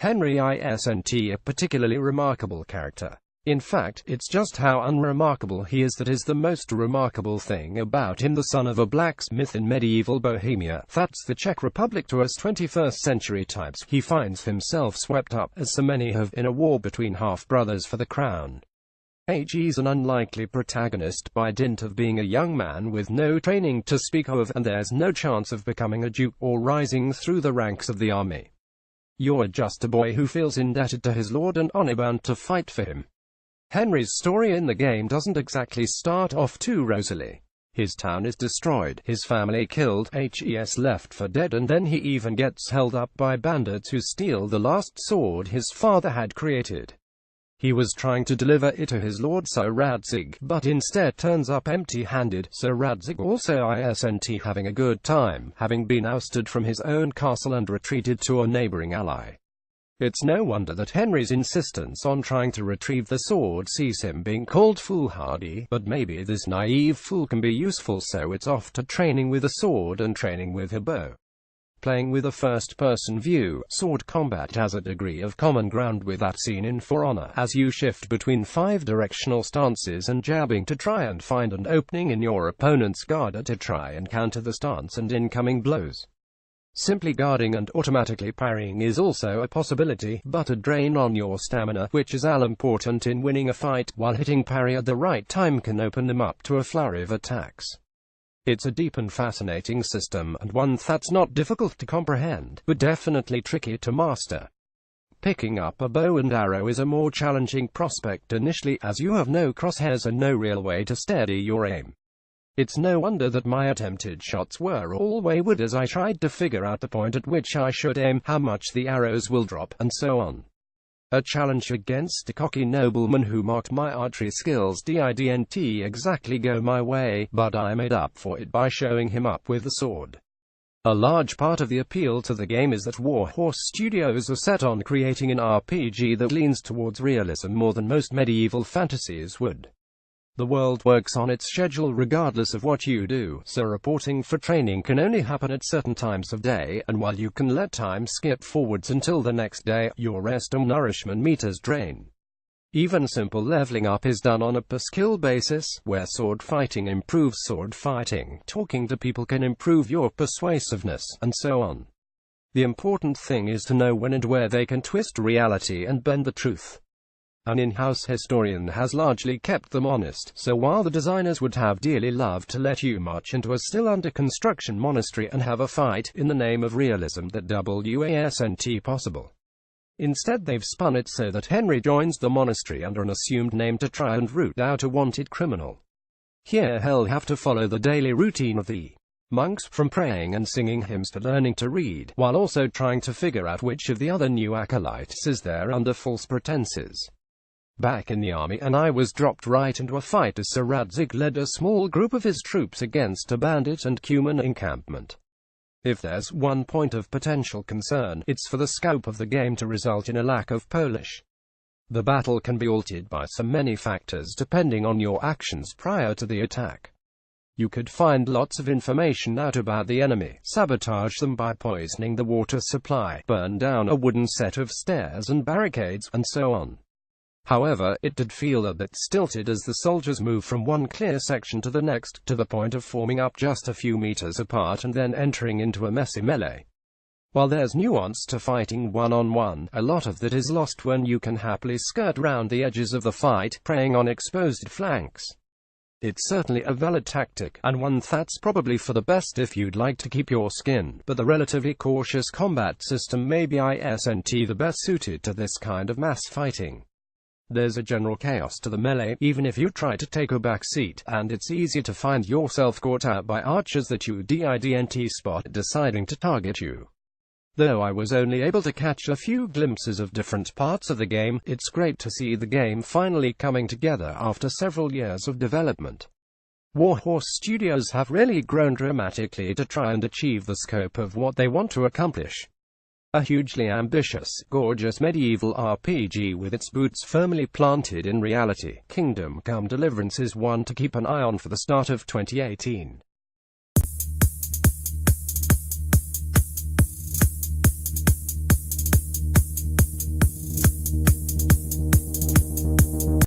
Henry isn't a particularly remarkable character. In fact, it's just how unremarkable he is that is the most remarkable thing about him. The son of a blacksmith in medieval Bohemia, that's the Czech Republic to us 21st century types, he finds himself swept up, as so many have, in a war between half-brothers for the crown. He's an unlikely protagonist by dint of being a young man with no training to speak of, and there's no chance of becoming a duke or rising through the ranks of the army. You're just a boy who feels indebted to his lord and honour-bound to fight for him. Henry's story in the game doesn't exactly start off too rosily. His town is destroyed, his family killed, he's left for dead, and then he even gets held up by bandits who steal the last sword his father had created. He was trying to deliver it to his lord Sir Radzig, but instead turns up empty-handed. Sir Radzig also isn't having a good time, having been ousted from his own castle and retreated to a neighbouring ally. It's no wonder that Henry's insistence on trying to retrieve the sword sees him being called foolhardy, but maybe this naive fool can be useful, so it's off to training with a sword and training with a bow. Playing with a first-person view, sword combat has a degree of common ground with that seen in For Honor, as you shift between 5 directional stances and jabbing to try and find an opening in your opponent's guard to try and counter the stance and incoming blows. Simply guarding and automatically parrying is also a possibility, but a drain on your stamina, which is all important in winning a fight, while hitting parry at the right time can open them up to a flurry of attacks. It's a deep and fascinating system, and one that's not difficult to comprehend, but definitely tricky to master. Picking up a bow and arrow is a more challenging prospect initially, as you have no crosshairs and no real way to steady your aim. It's no wonder that my attempted shots were all wayward as I tried to figure out the point at which I should aim, how much the arrows will drop, and so on. A challenge against a cocky nobleman who mocked my archery skills didn't exactly go my way, but I made up for it by showing him up with the sword. A large part of the appeal to the game is that Warhorse Studios are set on creating an RPG that leans towards realism more than most medieval fantasies would. The world works on its schedule regardless of what you do, so reporting for training can only happen at certain times of day, and while you can let time skip forwards until the next day, your rest and nourishment meters drain. Even simple leveling up is done on a per-skill basis, where sword fighting improves sword fighting, talking to people can improve your persuasiveness, and so on. The important thing is to know when and where they can twist reality and bend the truth. An in-house historian has largely kept them honest, so while the designers would have dearly loved to let you march into a still-under-construction monastery and have a fight, in the name of realism, that wasn't possible. Instead they've spun it so that Henry joins the monastery under an assumed name to try and root out a wanted criminal. Here he'll have to follow the daily routine of the monks, from praying and singing hymns to learning to read, while also trying to figure out which of the other new acolytes is there under false pretenses. Back in the army, and I was dropped right into a fight as Sir Radzig led a small group of his troops against a bandit and Cuman encampment. If there's one point of potential concern, it's for the scope of the game to result in a lack of Polish. The battle can be altered by so many factors depending on your actions prior to the attack. You could find lots of information out about the enemy, sabotage them by poisoning the water supply, burn down a wooden set of stairs and barricades, and so on. However, it did feel a bit stilted as the soldiers move from one clear section to the next, to the point of forming up just a few meters apart and then entering into a messy melee. While there's nuance to fighting one-on-one, a lot of that is lost when you can happily skirt round the edges of the fight, preying on exposed flanks. It's certainly a valid tactic, and one that's probably for the best if you'd like to keep your skin, but the relatively cautious combat system may be isn't the best suited to this kind of mass fighting. There's a general chaos to the melee, even if you try to take a back seat, and it's easy to find yourself caught out by archers that you didn't spot deciding to target you. Though I was only able to catch a few glimpses of different parts of the game, it's great to see the game finally coming together after several years of development. Warhorse Studios have really grown dramatically to try and achieve the scope of what they want to accomplish. A hugely ambitious, gorgeous medieval RPG with its boots firmly planted in reality. Kingdom Come Deliverance is one to keep an eye on for the start of 2018.